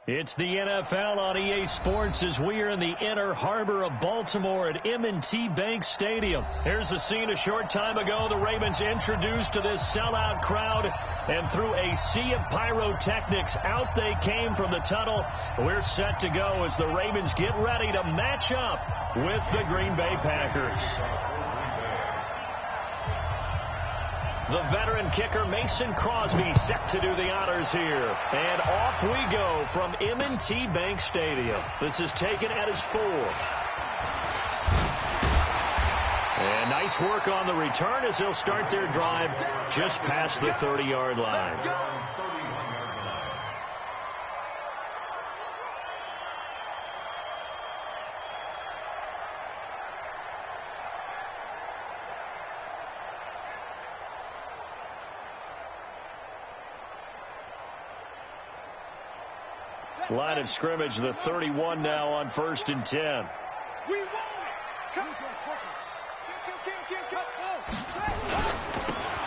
It's the NFL on EA Sports as we are in the inner harbor of Baltimore at M&T Bank Stadium. Here's the scene a short time ago. The Ravens introduced to this sellout crowd, and through a sea of pyrotechnics, out they came from the tunnel. We're set to go as the Ravens get ready to match up with the Green Bay Packers. The veteran kicker Mason Crosby set to do the honors here. And off we go from M&T Bank Stadium. This is taken at his 4. And nice work on the return as they'll start their drive just past the 30-yard line. Line of scrimmage, the 31 now on 1st and 10.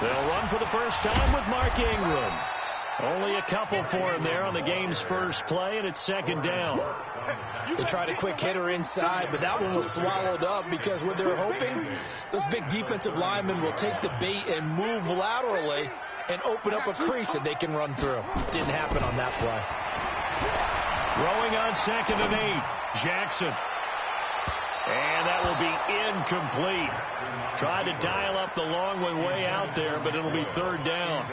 They'll run for the first time with Mark Ingram. Only a couple for him there on the game's first play, and it's 2nd down. They tried a quick hitter inside, but that one was swallowed up because what they're hoping, those big defensive linemen will take the bait and move laterally and open up a crease that they can run through. Didn't happen on that play. Throwing on 2nd and 8. Jackson. And that will be incomplete. Tried to dial up the long one way out there, but it'll be 3rd down.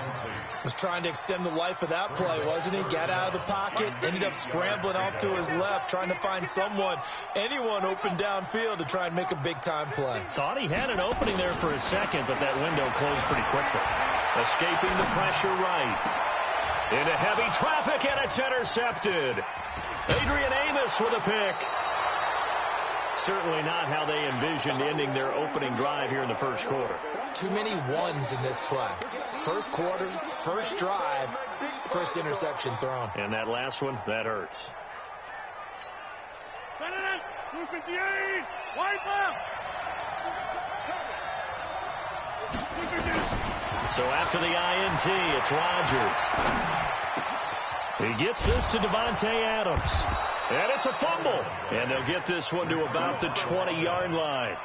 Was trying to extend the life of that play, wasn't he? Got out of the pocket, ended up scrambling off to his left, trying to find anyone open downfield to try and make a big-time play. Thought he had an opening there for a second, but that window closed pretty quickly. Escaping the pressure right. Into heavy traffic, and it's intercepted. Adrian Amos with a pick. Certainly not how they envisioned ending their opening drive here in the first quarter. Too many ones in this play. First quarter, first drive, first interception thrown. And that last one, that hurts. So after the INT, it's Rodgers. He gets this to Devontae Adams. And it's a fumble. And they'll get this one to about the 20-yard line.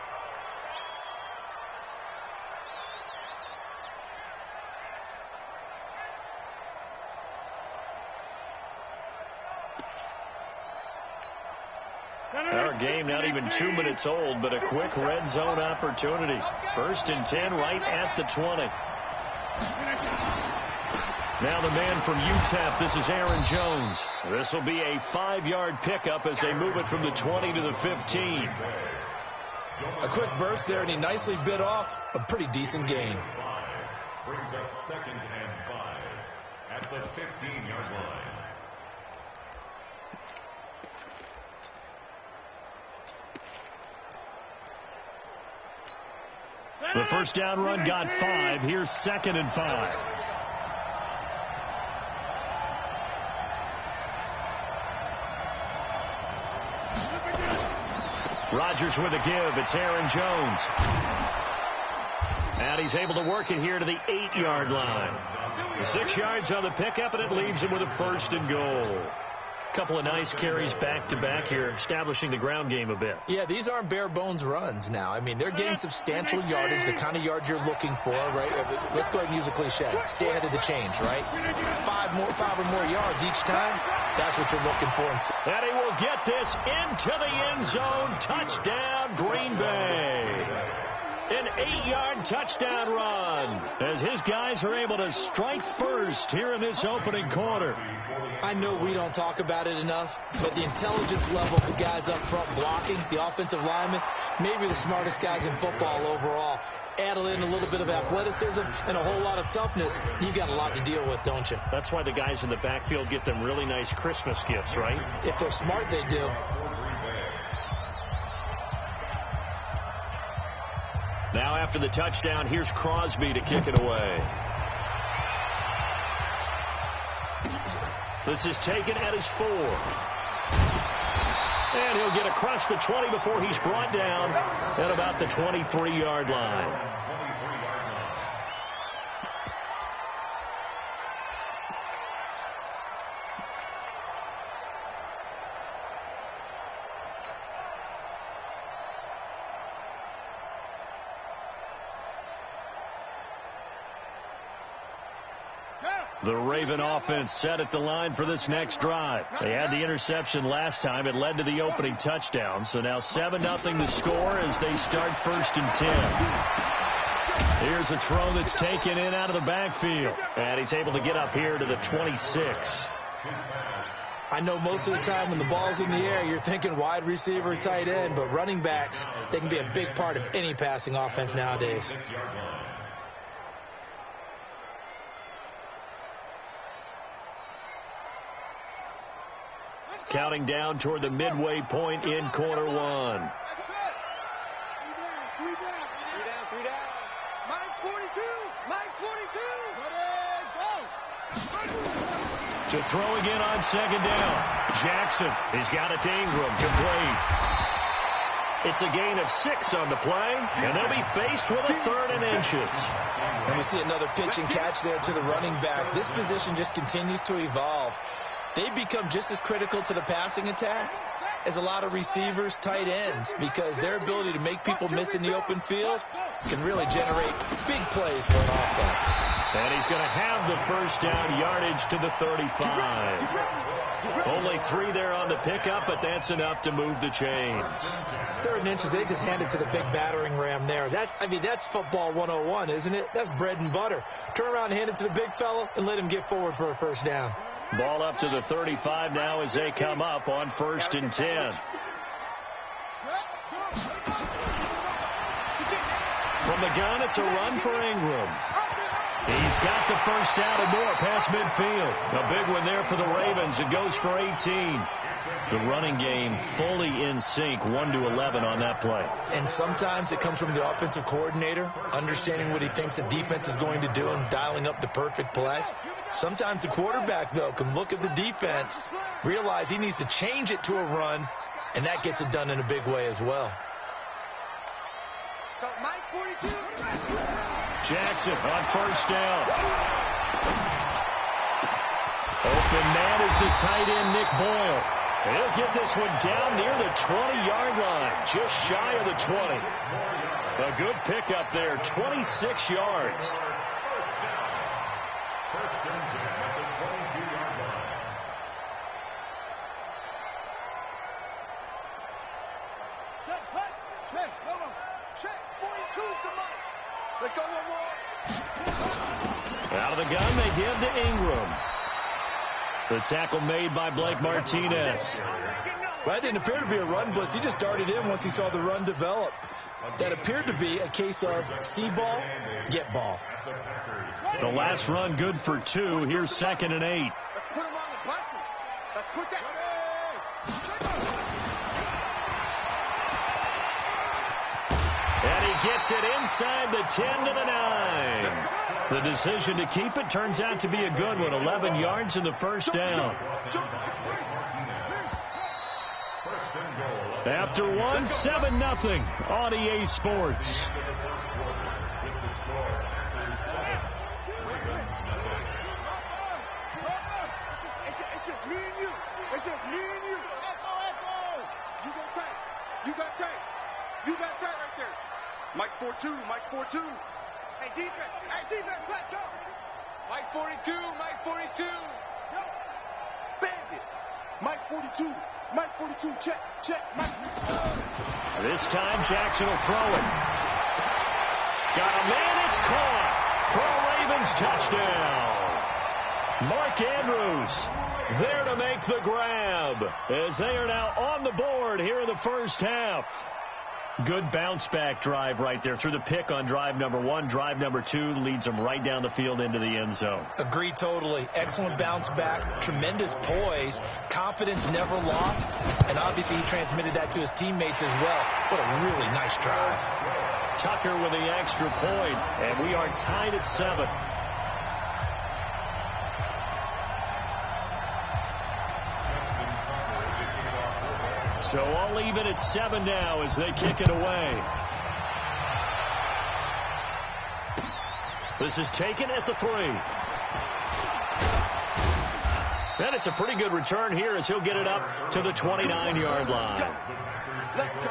Our game not even 2 minutes old, but a quick red zone opportunity. 1st and 10 right at the 20. Now the man from UTEP, this is Aaron Jones. This will be a 5-yard pickup as they move it from the 20 to the 15. A quick burst there, and he nicely bit off a pretty decent gain. Brings up 2nd and 5 at the 15-yard line. The first down run got 5. Here's 2nd and 5. Rodgers with a give. It's Aaron Jones. And he's able to work it here to the 8-yard line. 6 yards on the pickup, and it leaves him with a 1st and goal. Couple of nice carries back-to-back here, establishing the ground game a bit. Yeah, these aren't bare-bones runs now. I mean, they're getting substantial yardage, the kind of yards you're looking for, right? Let's go ahead and use a cliche. Stay ahead of the change, right? 5 or more yards each time, that's what you're looking for. And he will get this into the end zone. Touchdown, Green Bay. An 8-yard touchdown run as his guys are able to strike first here in this opening quarter. I know we don't talk about it enough, but the intelligence level of the guys up front blocking, the offensive linemen, maybe the smartest guys in football overall. Add in a little bit of athleticism and a whole lot of toughness, you got a lot to deal with, don't you? That's why the guys in the backfield get them really nice Christmas gifts, right? If they're smart, they do. Now after the touchdown, here's Crosby to kick it away. This is taken at his 4. And he'll get across the 20 before he's brought down at about the 23-yard line. The Raven offense set at the line for this next drive. They had the interception last time. It led to the opening touchdown. So now 7-0 the score as they start 1st and 10. Here's a throw that's taken in out of the backfield. And he's able to get up here to the 26. I know most of the time when the ball's in the air, you're thinking wide receiver, tight end, but running backs, they can be a big part of any passing offense nowadays. Counting down toward the midway point in quarter one. 3 down. Mike's 42. To throw again on 2nd down. Jackson, he's got it to Ingram, complete. It's a gain of 6 on the play, and they'll be faced with a 3rd and inches. And we see another pitch and catch there to the running back. This position just continues to evolve. They become just as critical to the passing attack as a lot of receivers, tight ends, because their ability to make people miss in the open field can really generate big plays for an offense. And he's going to have the 1st down yardage to the 35. Only 3 there on the pickup, but that's enough to move the chains. 3rd and inches, they just hand it to the big battering ram there. That's football 101, isn't it? That's bread and butter. Turn around and hand it to the big fellow and let him get forward for a 1st down. Ball up to the 35 now as they come up on 1st and 10. From the gun, it's a run for Ingram. He's got the 1st down and more past midfield. A big one there for the Ravens. It goes for 18. The running game fully in sync, 1-11 on that play. And sometimes it comes from the offensive coordinator, understanding what he thinks the defense is going to do and dialing up the perfect play. Sometimes the quarterback, though, can look at the defense, realize he needs to change it to a run, and that gets it done in a big way as well. Jackson on 1st down. Open man is the tight end, Nick Boyle. He'll get this one down near the 20-yard line, just shy of the 20. A good pickup there, 26 yards. 1st and 10 at the 22-yard line. Check. 42, come on. Let's go one more. Out of the gun, they give to Ingram. The tackle made by Blake Martinez. That didn't appear to be a run blitz. He just darted in once he saw the run develop. That appeared to be a case of see ball, get ball. The last run good for 2. Here's 2nd and 8. Let's put him on the buses. Let's put that. And he gets it inside the 10 to the 9. The decision to keep it turns out to be a good one. 11 yards in the 1st down. After 1, 7-0 on EA Sports. It's just me and you. You got tight. You got tight right there. Mike's 4-2. Hey, defense, let's go. Mike 42. Yo, bandit. Mike 42, check, Mike. This time Jackson will throw it. Got a man, it's caught. For a Ravens touchdown. Mark Andrews there to make the grab as they are now on the board here in the 1st half. Good bounce-back drive right there through the pick on drive number 1. Drive number 2 leads them right down the field into the end zone. Agreed totally. Excellent bounce-back, tremendous poise, confidence never lost, and obviously he transmitted that to his teammates as well. What a really nice drive. Tucker with the extra point, and we are tied at 7. So all even at 7 now as they kick it away. This is taken at the 3. And it's a pretty good return here as he'll get it up to the 29-yard line. Let's go.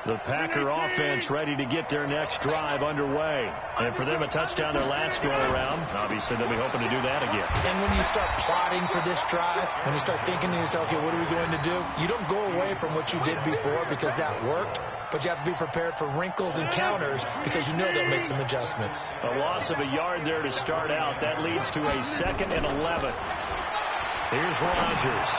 The Packer offense ready to get their next drive underway. And for them, a touchdown their last go-around. Obviously, they'll be hoping to do that again. And when you start plotting for this drive, when you start thinking to yourself, okay, what are we going to do? You don't go away from what you did before because that worked, but you have to be prepared for wrinkles and counters because you know they'll make some adjustments. A loss of a yard there to start out. That leads to a 2nd and 11. Here's Rodgers.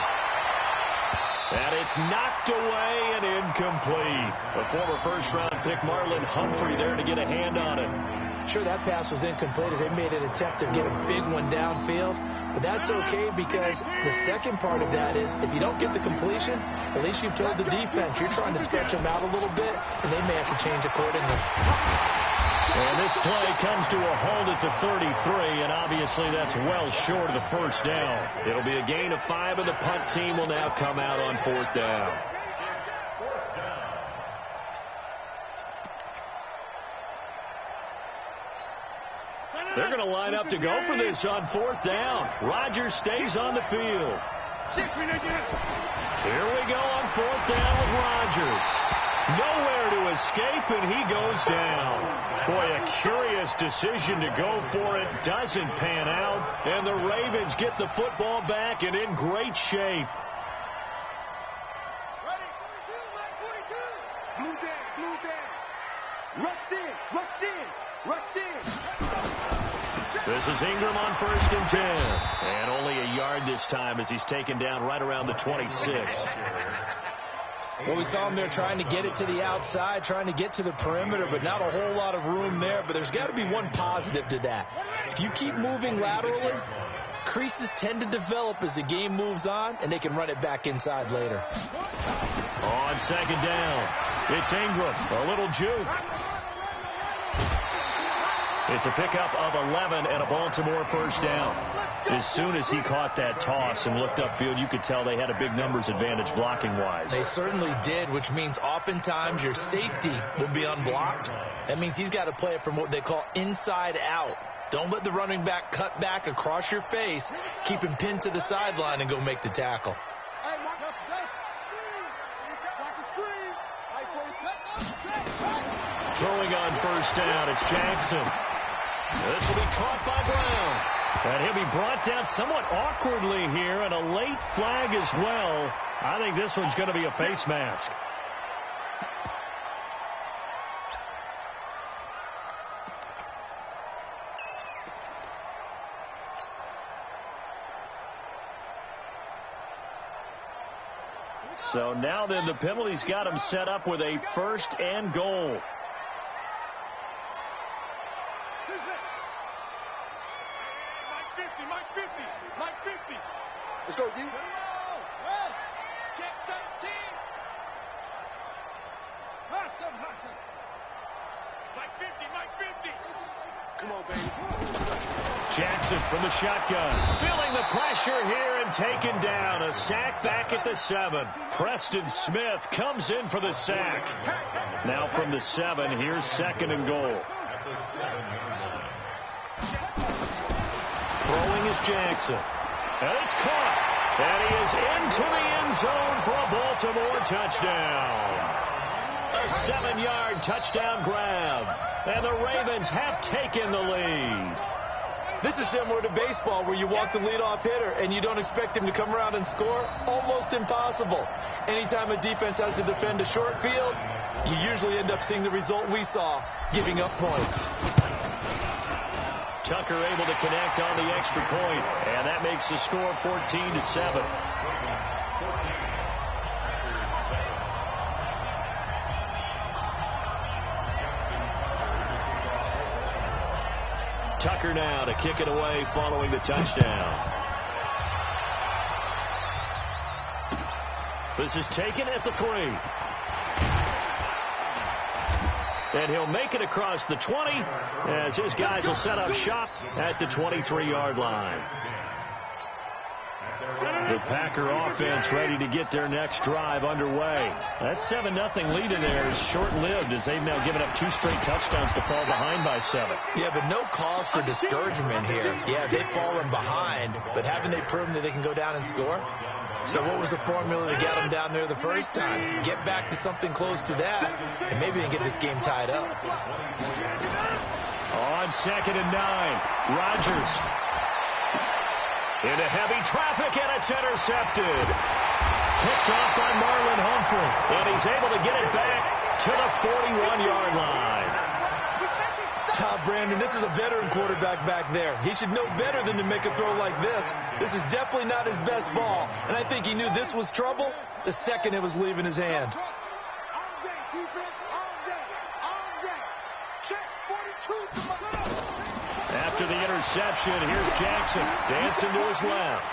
And it's knocked away and incomplete. A former first-round pick, Marlon Humphrey, there to get a hand on it. Sure, that pass was incomplete as they made an attempt to get a big one downfield. But that's okay because the second part of that is if you don't get the completion, at least you've told the defense you're trying to stretch them out a little bit, and they may have to change accordingly. And this play comes to a halt at the 33, and obviously that's well short of the first down. It'll be a gain of 5, and the punt team will now come out on 4th down. They're going to line up to go for this on 4th down. Rodgers stays on the field. Here we go on 4th down with Rodgers. Nowhere to escape, and he goes down. Boy, a curious decision to go for it. Doesn't pan out, and the Ravens get the football back and in great shape. Ready? 42, Mike 42. Blue down. Rush in. This is Ingram on 1st and 10. And only a yard this time as he's taken down right around the 26. Well, we saw him there trying to get it to the outside, trying to get to the perimeter, but not a whole lot of room there. But there's got to be one positive to that. If you keep moving laterally, creases tend to develop as the game moves on, and they can run it back inside later. On 2nd down, it's Ingram, a little juke. It's a pickup of 11 and a Baltimore first down. As soon as he caught that toss and looked upfield, you could tell they had a big numbers advantage blocking-wise. They certainly did, which means oftentimes your safety will be unblocked. That means he's got to play it from what they call inside out. Don't let the running back cut back across your face. Keep him pinned to the sideline and go make the tackle. Throwing on 1st down, it's Jackson. This will be caught by Brown. And he'll be brought down somewhat awkwardly here, and a late flag as well. I think this one's going to be a face mask. So now then the penalty's got him set up with a 1st and goal. Let's go, D. Check 13. Hustle. Mike 50. Come on, baby. Jackson from the shotgun. Feeling the pressure here and taken down. A sack back at the 7. Preston Smith comes in for the sack. Now from the 7, here's 2nd and goal. Throwing is Jackson. And it's caught. And he is into the end zone for a Baltimore touchdown. A 7-yard touchdown grab. And the Ravens have taken the lead. This is similar to baseball where you walk the leadoff hitter and you don't expect him to come around and score. Almost impossible. Anytime a defense has to defend a short field, you usually end up seeing the result we saw, giving up points. Tucker able to connect on the extra point, and that makes the score 14-7. Tucker now to kick it away following the touchdown. This is taken at the 3. And he'll make it across the 20 as his guys will set up shop at the 23-yard line. The Packer offense ready to get their next drive underway. That 7-0 lead in there is short-lived as they've now given up 2 straight touchdowns to fall behind by 7. Yeah, but no cause for discouragement here. Yeah, they've fallen behind, but haven't they proven that they can go down and score? So what was the formula that got him down there the first time? Get back to something close to that, and maybe they get this game tied up. On 2nd and 9, Rodgers. Into heavy traffic, and it's intercepted. Picked off by Marlon Humphrey, and he's able to get it back to the 41-yard line. Brandon, this is a veteran quarterback back there. He should know better than to make a throw like this. This is definitely not his best ball, and I think he knew this was trouble the second it was leaving his hand. All day, defense, all day, all day. Check, 42 to my left. After the interception, here's Jackson dancing to his left.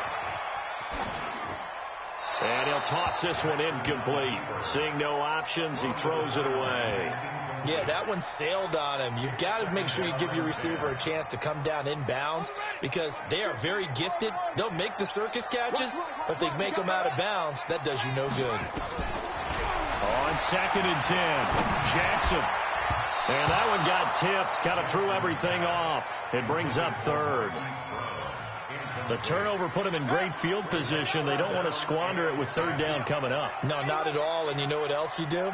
And he'll toss this one incomplete. Seeing no options, he throws it away. Yeah, that one sailed on him. You've got to make sure you give your receiver a chance to come down inbounds because they are very gifted. They'll make the circus catches, but if they make them out of bounds, that does you no good. On 2nd and 10, Jackson. And that one got tipped, kind of threw everything off. It brings up 3rd. The turnover put him in great field position. They don't want to squander it with 3rd down coming up. No, not at all. And you know what else you do?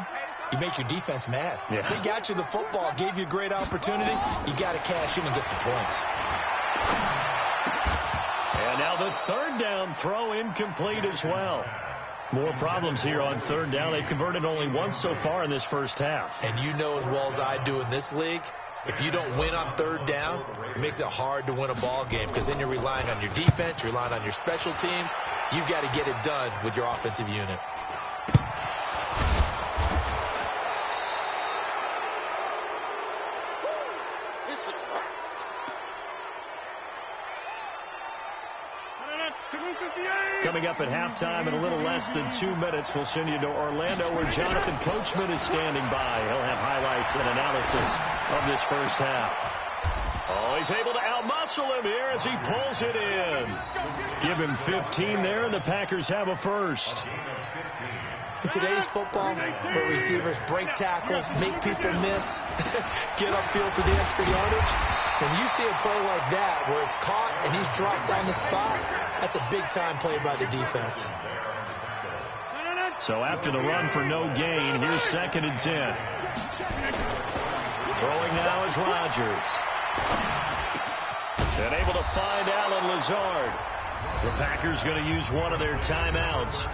You make your defense mad. Yeah. They got you the football, gave you a great opportunity. You got to cash in and get some points. And now the 3rd down throw incomplete as well. More problems here on 3rd down. They've converted only once so far in this first half. And you know as well as I do in this league, if you don't win on 3rd down, it makes it hard to win a ball game because then you're relying on your defense, you're relying on your special teams. You've got to get it done with your offensive unit. Coming up at halftime in a little less than 2 minutes, we'll send you to Orlando where Jonathan Coachman is standing by. He'll have highlights and analysis of this first half. Oh, he's able to outmuscle him here as he pulls it in. Give him 15 there, and the Packers have a first. In today's football, where receivers break tackles, make people miss, get upfield for the extra yardage, when you see a play like that where it's caught and he's dropped on the spot, that's a big-time play by the defense. So after the run for no gain, here's 2nd and 10. Throwing now is Rodgers. And able to find Alan Lazard. The Packers going to use one of their timeouts.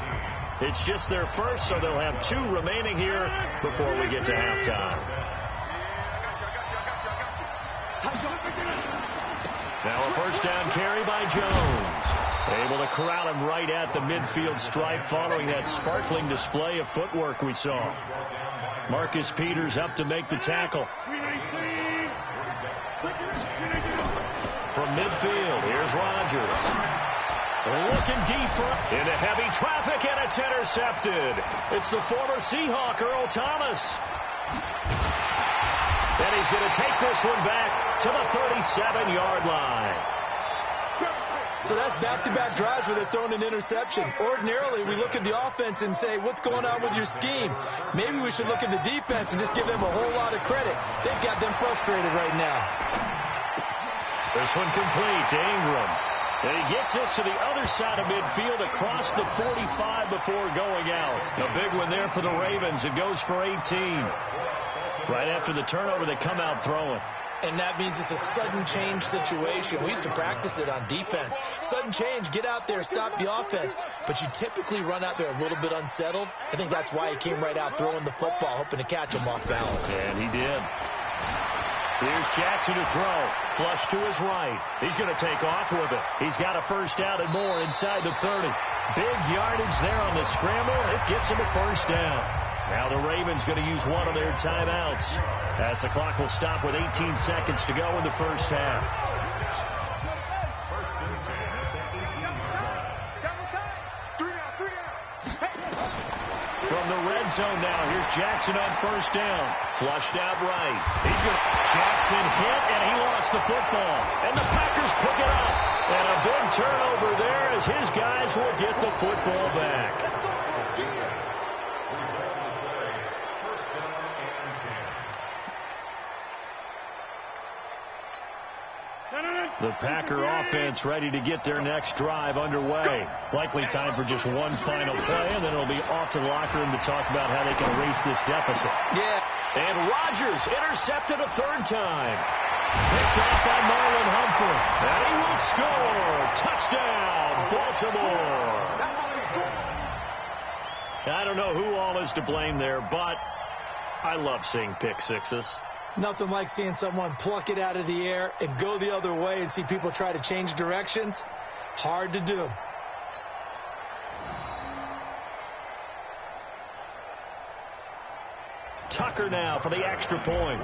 It's just their first, so they'll have 2 remaining here before we get to halftime. Now a first down carry by Jones. Able to corral him right at the midfield stripe following that sparkling display of footwork we saw. Marcus Peters up to make the tackle. From midfield, here's Rodgers. Looking deep into heavy traffic, and it's intercepted. It's the former Seahawk, Earl Thomas. And he's going to take this one back to the 37-yard line. So that's back-to-back drives where they're throwing an interception. Ordinarily, we look at the offense and say, what's going on with your scheme? Maybe we should look at the defense and just give them a whole lot of credit. They've got them frustrated right now. This one complete to Ingram. And he gets this to the other side of midfield across the 45 before going out. A big one there for the Ravens. It goes for 18. Right after the turnover, they come out throwing. And that means it's a sudden change situation. We used to practice it on defense. Sudden change, get out there, stop the offense. But you typically run out there a little bit unsettled. I think that's why he came right out throwing the football, hoping to catch him off balance. And he did. Here's Jackson to throw. Flush to his right. He's going to take off with it. He's got a first down and more inside the 30. Big yardage there on the scramble. It gets him a first down. Now the Ravens going to use one of their timeouts as the clock will stop with 18 seconds to go in the first half. First and 10 at the 18-yard line. From the red zone now, here's Jackson on first down. Flushed out right. He's going to... Jackson hit, and he lost the football. And the Packers pick it up. And a big turnover there as his guys will get the football back. The Packer offense ready to get their next drive underway. Likely time for just one final play, and then it'll be off to the locker room to talk about how they can erase this deficit. Yeah. And Rodgers intercepted a third time. Picked off by Marlon Humphrey. And he will score. Touchdown, Baltimore. I don't know who all is to blame there, but I love seeing pick sixes. Nothing like seeing someone pluck it out of the air and go the other way and see people try to change directions. Hard to do. Tucker now for the extra point.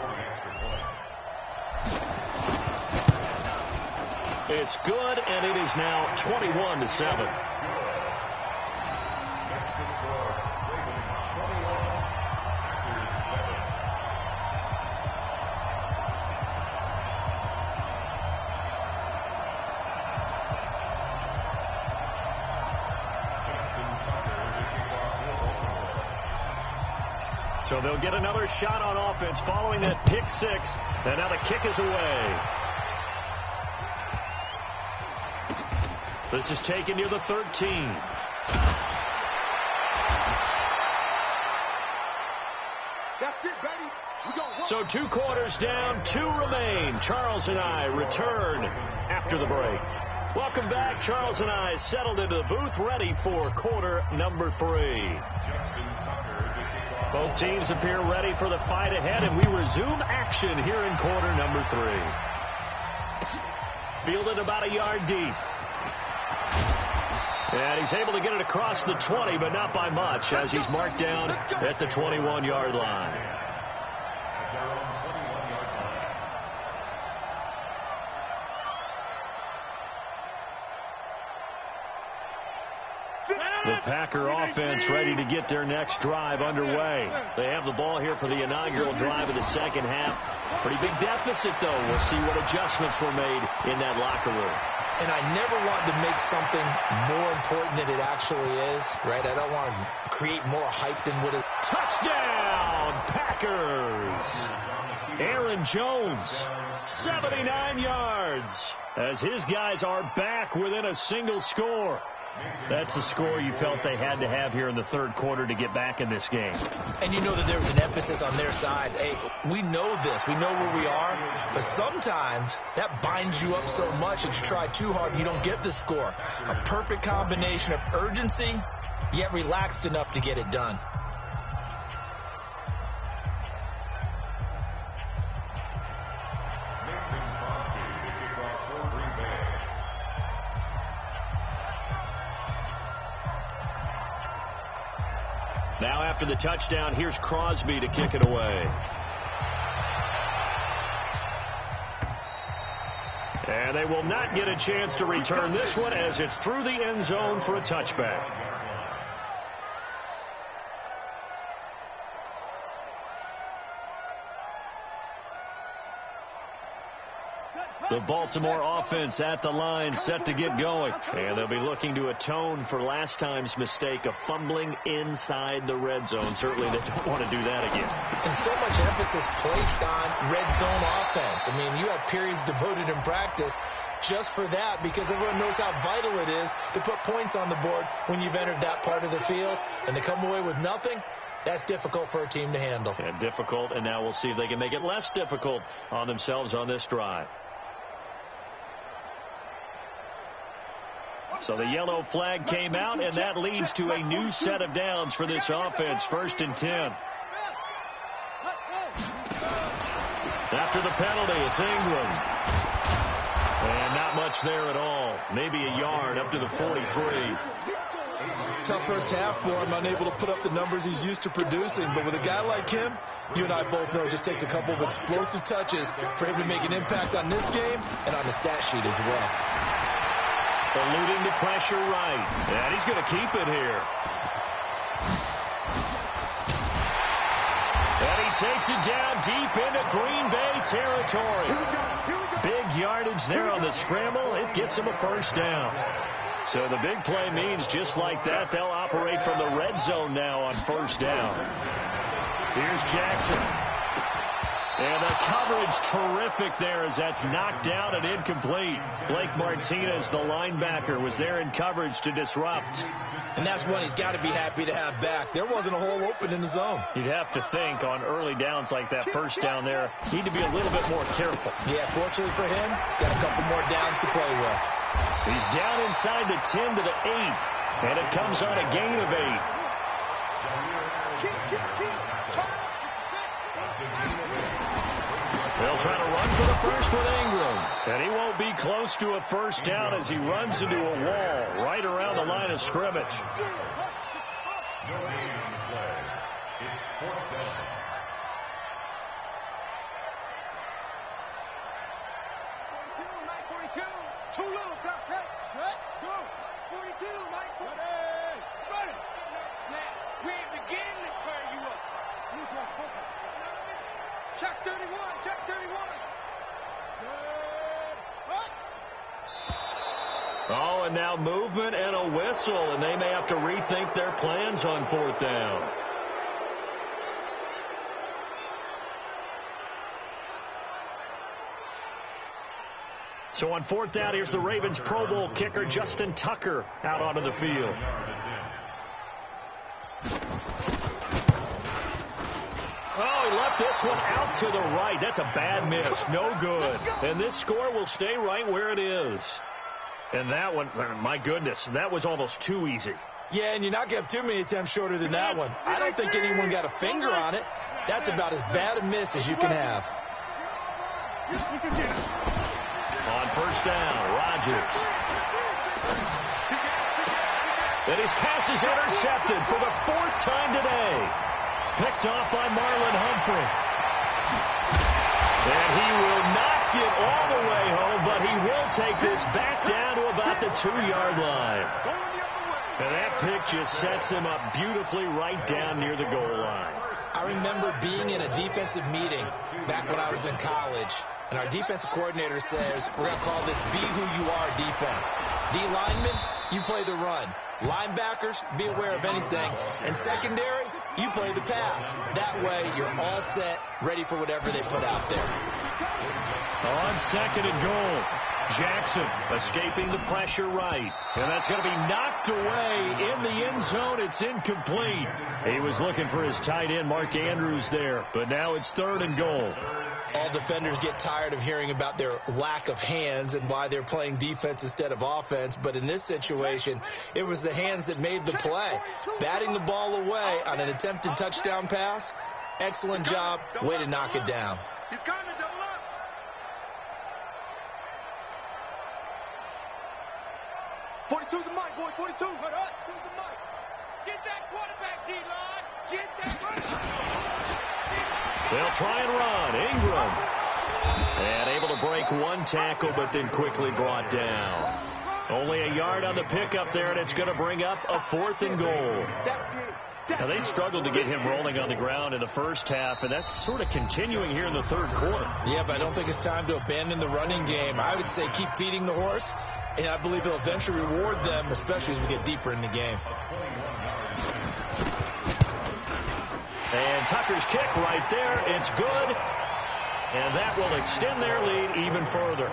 It's good, and it is now 21-7. So they'll get another shot on offense following that pick six. And now the kick is away. This is taken near the 13. That's it, baby. So 2 quarters down, 2 remain. Charles and I return after the break. Welcome back. Charles and I settled into the booth, ready for quarter number 3. Both teams appear ready for the fight ahead, and we resume action here in quarter number 3. Fielded about a yard deep. And he's able to get it across the 20, but not by much, as he's marked down at the 21-yard line. The Packer offense ready to get their next drive underway. They have the ball here for the inaugural drive of the second half. Pretty big deficit, though. We'll see what adjustments were made in that locker room. And I never want to make something more important than it actually is, right? I don't want to create more hype than what it is. Touchdown, Packers! Aaron Jones, 79 yards, as his guys are back within a single score. That's the score you felt they had to have here in the third quarter to get back in this game. And you know that there's an emphasis on their side. Hey, we know this. We know where we are. But sometimes that binds you up so much that you try too hard and you don't get the score. A perfect combination of urgency, yet relaxed enough to get it done. Now after the touchdown, here's Crosby to kick it away. And they will not get a chance to return this one as it's through the end zone for a touchback. The Baltimore offense at the line, set to get going. And they'll be looking to atone for last time's mistake of fumbling inside the red zone. Certainly they don't want to do that again. And so much emphasis placed on red zone offense. I mean, you have periods devoted in practice just for that, because everyone knows how vital it is to put points on the board when you've entered that part of the field. And to come away with nothing, that's difficult for a team to handle. And difficult, and now we'll see if they can make it less difficult on themselves on this drive. So the yellow flag came out, and that leads to a new set of downs for this offense. 1st and 10. After the penalty, it's Ingram. And not much there at all. Maybe a yard up to the 43. Tough first half for him, unable to put up the numbers he's used to producing. But with a guy like him, you and I both know it just takes a couple of explosive touches for him to make an impact on this game and on the stat sheet as well. Eluding the pressure right. And he's going to keep it here. And he takes it down deep into Green Bay territory. Big yardage there on the scramble. It gets him a first down. So the big play means just like that, they'll operate from the red zone now on first down. Here's Jackson. And the coverage terrific there as that's knocked down and incomplete. Blake Martinez, the linebacker, was there in coverage to disrupt. And that's one he's got to be happy to have back. There wasn't a hole open in the zone. You'd have to think on early downs like that first down there, need to be a little bit more careful. Yeah, fortunately for him, got a couple more downs to play with. He's down inside the 10 to the 8, and it comes on a gain of 8. They'll try to run for the first with Ingram. And he won't be close to a first down as he runs into a wall right around the line of scrimmage. No gain on the play. It's 4th down. 42. Too little, Captain. Set, go. 42, Mike. Ready. Snap. We ain't beginning to turn you up. Move to our focus. Check 31. Check 31. Set. Hut. Oh, and now movement and a whistle, and they may have to rethink their plans on 4th down. So on 4th down, here's the Ravens Pro Bowl kicker Justin Tucker out onto the field. Oh, he left this one out to the right. That's a bad miss. No good. And this score will stay right where it is. And that one, my goodness, that was almost too easy. Yeah, and you're not going to have too many attempts shorter than that one. I don't think anyone got a finger on it. That's about as bad a miss as you can have. On 1st down, Rodgers. And his pass is intercepted for the 4th time today. Picked off by Marlon Humphrey. And he will not get all the way home, but he will take this back down to about the 2-yard line. And that pick just sets him up beautifully right down near the goal line. I remember being in a defensive meeting back when I was in college, and our defensive coordinator says, we're going to call this be who you are defense. D linemen, you play the run. Linebackers, be aware of anything. And secondary, you play the pass. That way, you're all set, ready for whatever they put out there. On 2nd and goal, Jackson escaping the pressure right. And that's going to be knocked away in the end zone. It's incomplete. He was looking for his tight end, Mark Andrews, there. But now it's 3rd and goal. All defenders get tired of hearing about their lack of hands and why they're playing defense instead of offense. But in this situation, it was the hands that made the play. Batting the ball away on an attempted touchdown pass, excellent job. Way to knock it down. He's coming, double up. '42's the mic, boy. 42. Hut, hut. 2's the mic. Get that quarterback, D-line. Get that. They'll try and run. Ingram. And able to break one tackle, but then quickly brought down. Only a yard on the pickup there, and it's going to bring up a 4th and goal. Now, they struggled to get him rolling on the ground in the first half, and that's sort of continuing here in the 3rd quarter. Yeah, but I don't think it's time to abandon the running game. I would say keep feeding the horse, and I believe it'll eventually reward them, especially as we get deeper in the game. And Tucker's kick right there. It's good. And that will extend their lead even further.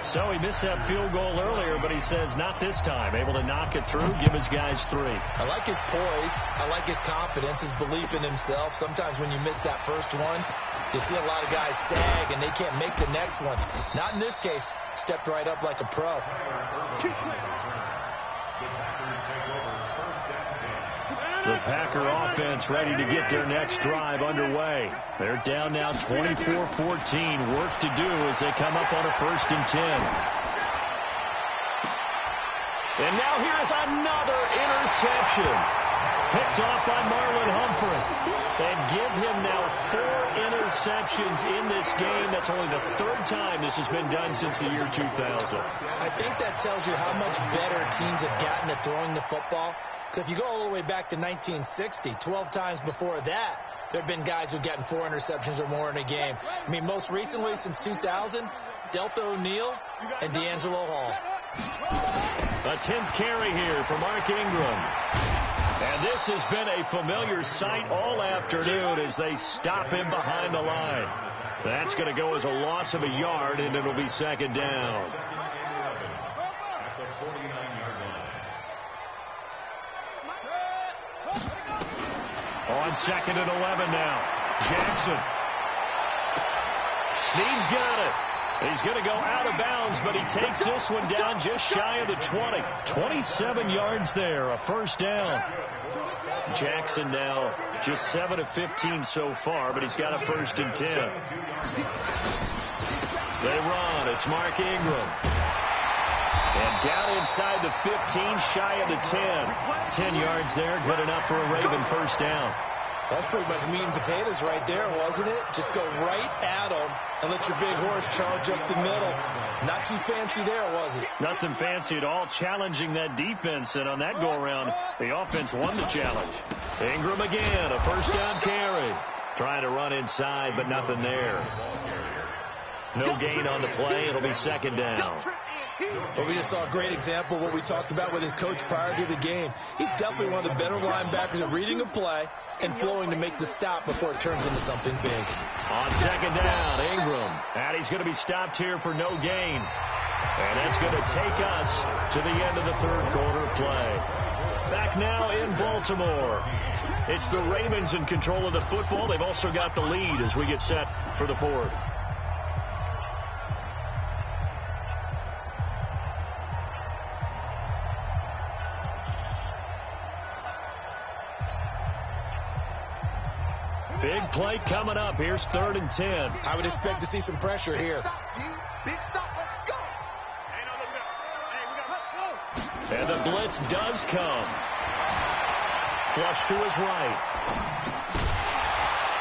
So he missed that field goal earlier, but he says not this time. Able to knock it through, give his guys 3. I like his poise. I like his confidence, his belief in himself. Sometimes when you miss that first one, you see a lot of guys sag and they can't make the next one. Not in this case. Stepped right up like a pro. The Packer offense ready to get their next drive underway. They're down now 24-14. Work to do as they come up on a 1st and 10. And now here is another interception. Picked off by Marlon Humphrey. And give him now 4 interceptions in this game. That's only the 3rd time this has been done since the year 2000. I think that tells you how much better teams have gotten at throwing the football. If you go all the way back to 1960, 12 times before that, there have been guys who've gotten 4 interceptions or more in a game. I mean, most recently, since 2000, Delta O'Neal and D'Angelo Hall. A 10th carry here for Mark Ingram. And this has been a familiar sight all afternoon as they stop him behind the line. That's going to go as a loss of a yard, and it'll be second down. Second and 11 at the 49-yard line. On second and 11 now. Jackson. Snead's got it. He's going to go out of bounds, but he takes this one down just shy of the 20. 27 yards there, a first down. Jackson now just 7 of 15 so far, but he's got a first and 10. They run. It's Mark Ingram. And down inside the 15, shy of the 10. 10 yards there, good enough for a Raven first down. That's pretty much meat and potatoes right there, wasn't it? Just go right at them and let your big horse charge up the middle. Not too fancy there, was it? Nothing fancy at all, challenging that defense. And on that go-around, the offense won the challenge. Ingram again, a first down carry. Trying to run inside, but nothing there. No gain on the play. It'll be second down. Well, we just saw a great example of what we talked about with his coach prior to the game. He's definitely one of the better linebackers at reading a play and flowing to make the stop before it turns into something big. On second down, Ingram. And he's going to be stopped here for no gain. And that's going to take us to the end of the third quarter play. Back now in Baltimore. It's the Ravens in control of the football. They've also got the lead as we get set for the fourth. Big play coming up. Here's 3rd and 10. I would expect to see some pressure here. Big stop, let's go. And the blitz does come. Flush to his right.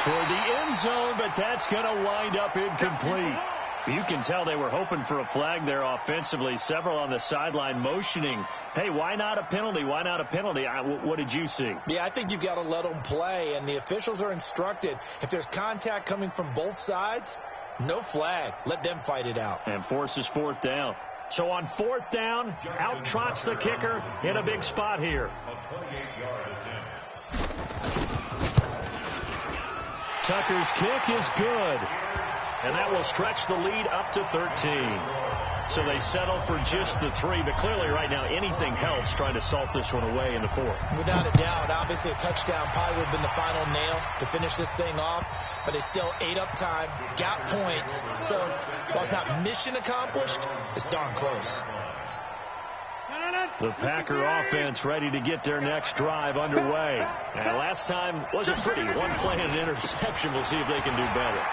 Toward the end zone, but that's going to wind up incomplete. You can tell they were hoping for a flag there offensively. Several on the sideline motioning, hey, why not a penalty? Why not a penalty? What did you see? Yeah, I think you've got to let them play, and the officials are instructed. If there's contact coming from both sides, no flag. Let them fight it out. And forces 4th down. So on 4th down, out trots the kicker in a big spot here. A 28-yard attempt. Tucker's kick is good. And that will stretch the lead up to 13. So they settle for just the 3. But clearly right now anything helps trying to salt this one away in the 4th. Without a doubt. Obviously a touchdown probably would have been the final nail to finish this thing off. But it's still ate up time. Got points. So while it's not mission accomplished, it's darn close. The Packer offense ready to get their next drive underway. And last time wasn't pretty. One play and an interception. We'll see if they can do better.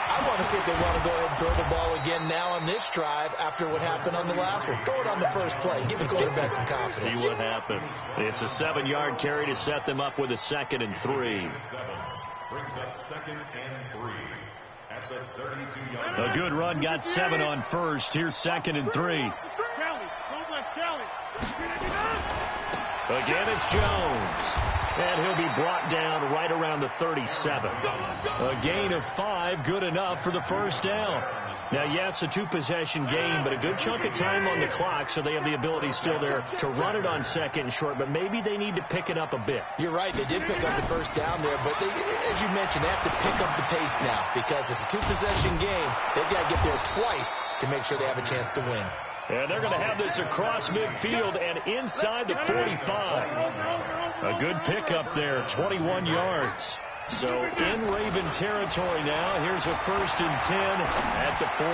I want to see if they want to go ahead and throw the ball again now on this drive after what happened on the last one. Throw it on the first play. Give the quarterback some confidence. See what happens. It's a 7-yard carry to set them up with a 2nd and 3. 7 brings up 2nd and 3 at the 32-yard line. A good run got 7 on first. Here's 2nd and 3. Again, it's Jones. And he'll be brought down right around the 37. A gain of 5, good enough for the first down. Now, yes, a 2-possession game, but a good chunk of time on the clock, so they have the ability still there to run it on 2nd and short, but maybe they need to pick it up a bit. You're right. They did pick up the first down there, but they, as you mentioned, they have to pick up the pace now because it's a 2-possession game. They've got to get there twice to make sure they have a chance to win. And they're going to have this across midfield and inside the 45. A good pickup there, 21 yards. So in Raven territory now. Here's a 1st and 10 at the 43.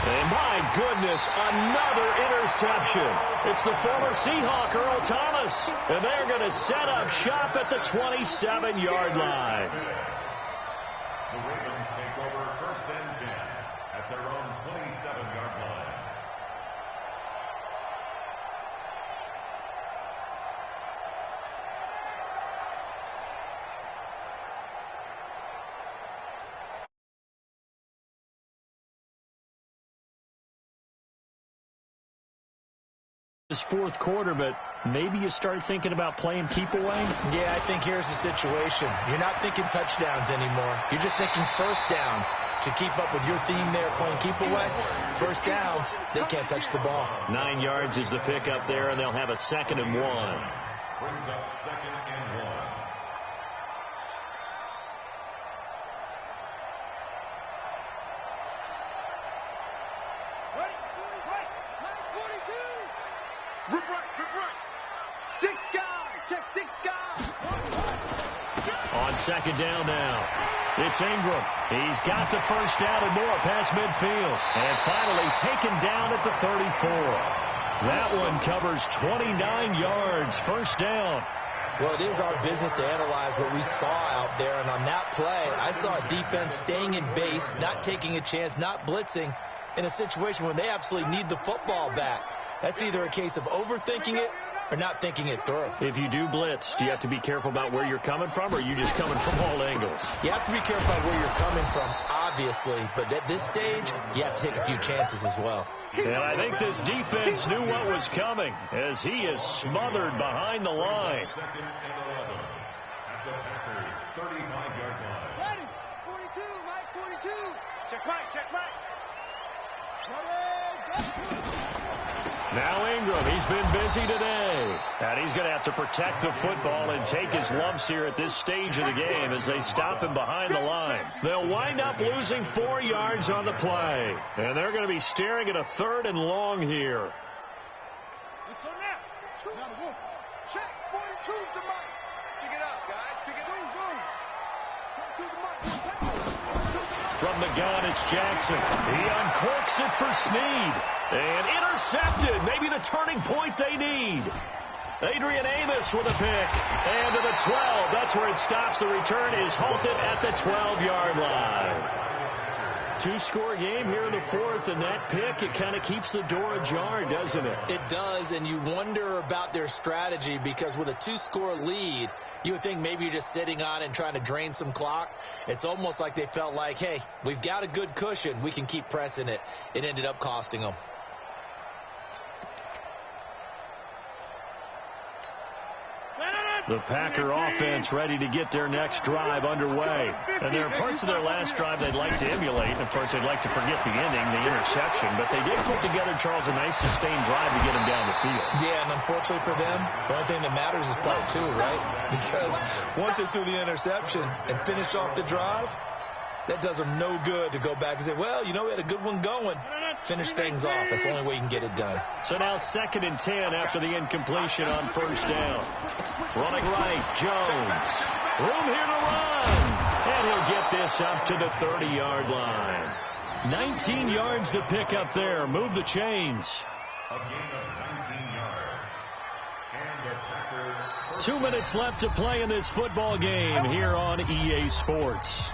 And my goodness, another interception. It's the former Seahawk, Earl Thomas. And they're going to set up shop at the 27-yard line. The Ravens take over 1st and 10 at their own 27-yard line. This 4th quarter, but maybe you start thinking about playing keep away? Yeah, I think here's the situation. You're not thinking touchdowns anymore. You're just thinking first downs. To keep up with your theme there, playing keep away, first downs, they can't touch the ball. 9 yards is the pickup there, and they'll have a 2nd and 1. Brings up 2nd and 1. Rip right. 6 guys. Check 6 guys. On second down now, it's Ingram. He's got the first down and more past midfield. And finally taken down at the 34. That one covers 29 yards, first down. Well, it is our business to analyze what we saw out there. And on that play, I saw a defense staying in base, not taking a chance, not blitzing in a situation when they absolutely need the football back. That's either a case of overthinking it or not thinking it through. If you do blitz, do you have to be careful about where you're coming from, or are you just coming from all angles? You have to be careful about where you're coming from, obviously. But at this stage, you have to take a few chances as well. And I think this defense knew what was coming as he is smothered behind the line. Second and 11 at the Packers' 35-yard line. Ready. 42, Mike, 42. Check right. Ready. Now Ingram, he's been busy today. And he's going to have to protect the football and take his lumps here at this stage of the game as they stop him behind the line. They'll wind up losing 4 yards on the play. And they're going to be staring at a 3rd and long here. So now, 2. Check. 42's the Mike. Pick it up, guys. Pick it up. Boom. 42's the Mike. From the gun, it's Jackson. He uncorks it for Snead. And intercepted. Maybe the turning point they need. Adrian Amos with a pick. And to the 12. That's where it stops. The return is halted at the 12-yard line. 2-score game here in the 4th, and that pick, it kind of keeps the door ajar, doesn't it? It does, and you wonder about their strategy because with a 2-score lead, you would think maybe you're just sitting on and trying to drain some clock. It's almost like they felt like, hey, we've got a good cushion. We can keep pressing it. It ended up costing them. The Packer offense ready to get their next drive underway. And there are parts of their last drive they'd like to emulate. And, of course, they'd like to forget the ending, the interception. But they did put together, Charles, a nice sustained drive to get them down the field. Yeah, and unfortunately for them, the only thing that matters is part 2, right? Because once they threw the interception and finished off the drive, that does them no good to go back and say, well, you know, we had a good one going. Finish things off. That's the only way you can get it done. So now 2nd and 10 after the incompletion on first down. Running right, Jones. Room here to run. And he'll get this up to the 30-yard line. 19 yards to pick up there. Move the chains. A gain of 19 yards. And the Packers. 2 minutes left to play in this football game here on EA Sports.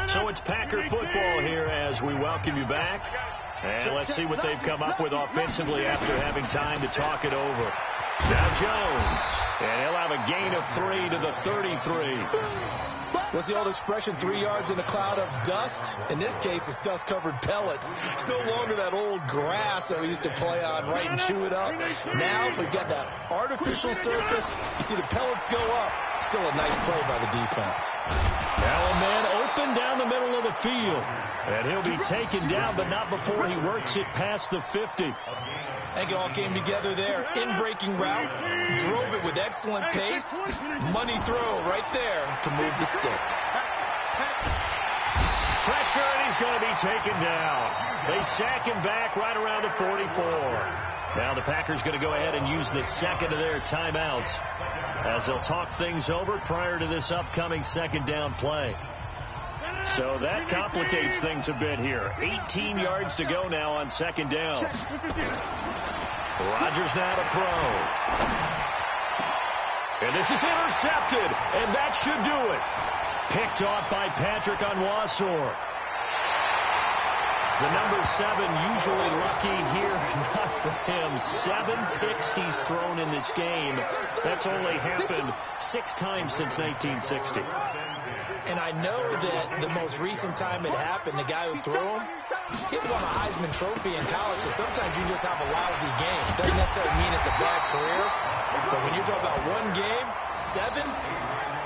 So it's Packer football here as we welcome you back. And let's see what they've come up with offensively after having time to talk it over. Now Jones. And he'll have a gain of 3 to the 33. What's the old expression, 3 yards in a cloud of dust? In this case, it's dust-covered pellets. It's no longer that old grass that we used to play on, right, and chew it up. Now we've got that artificial surface. You see the pellets go up. Still a nice play by the defense. Now a man open down the middle of the field. And he'll be taken down, but not before he works it past the 50. I think it all came together there. In-breaking route, drove it with excellent pace. Money throw right there to move the sticks. Pressure, and he's going to be taken down. They sack him back right around the 44. Now the Packers going to go ahead and use the second of their timeouts as they'll talk things over prior to this upcoming second down play. So that complicates things a bit here. 18 yards to go now on second down. Rodgers now to throw. And this is intercepted, and that should do it. Picked off by Patrick Onwuasor. The number 7 usually lucky here. Not for him. 7 picks he's thrown in this game. That's only happened 6 times since 1960. And I know that the most recent time it happened, the guy who threw him, he won a Heisman Trophy in college, so sometimes you just have a lousy game. Doesn't necessarily mean it's a bad career, but when you're talking about one game, 7,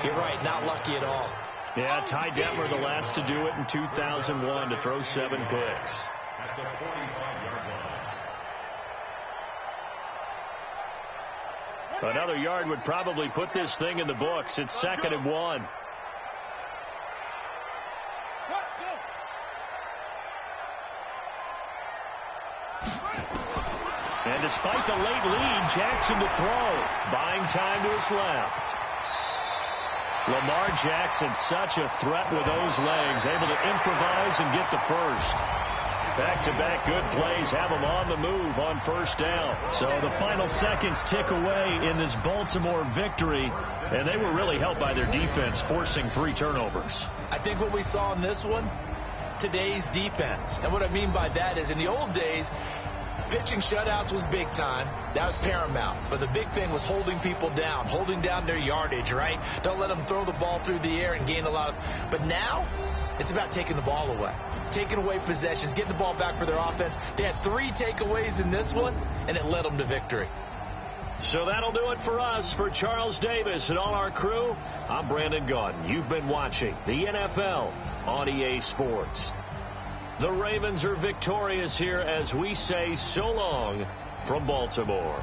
you're right, not lucky at all. Yeah, Ty Detmer, the last to do it in 2001, to throw 7 picks. At the 45-yard line. Another yard would probably put this thing in the books. It's 2nd and 1. And despite the late lead, Jackson to throw. Buying time to his left. Lamar Jackson, such a threat with those legs, able to improvise and get the first. Back-to-back good plays have him on the move on first down. So the final seconds tick away in this Baltimore victory, and they were really helped by their defense, forcing 3 turnovers. I think what we saw in this one, today's defense. And what I mean by that is in the old days, pitching shutouts was big time. That was paramount. But the big thing was holding people down, holding down their yardage, right? Don't let them throw the ball through the air and gain a lot of... But now, it's about taking the ball away. Taking away possessions, getting the ball back for their offense. They had 3 takeaways in this one, and it led them to victory. So that'll do it for us. For Charles Davis and all our crew, I'm Brandon Gaudin. You've been watching the NFL on EA Sports. The Ravens are victorious here as we say so long from Baltimore.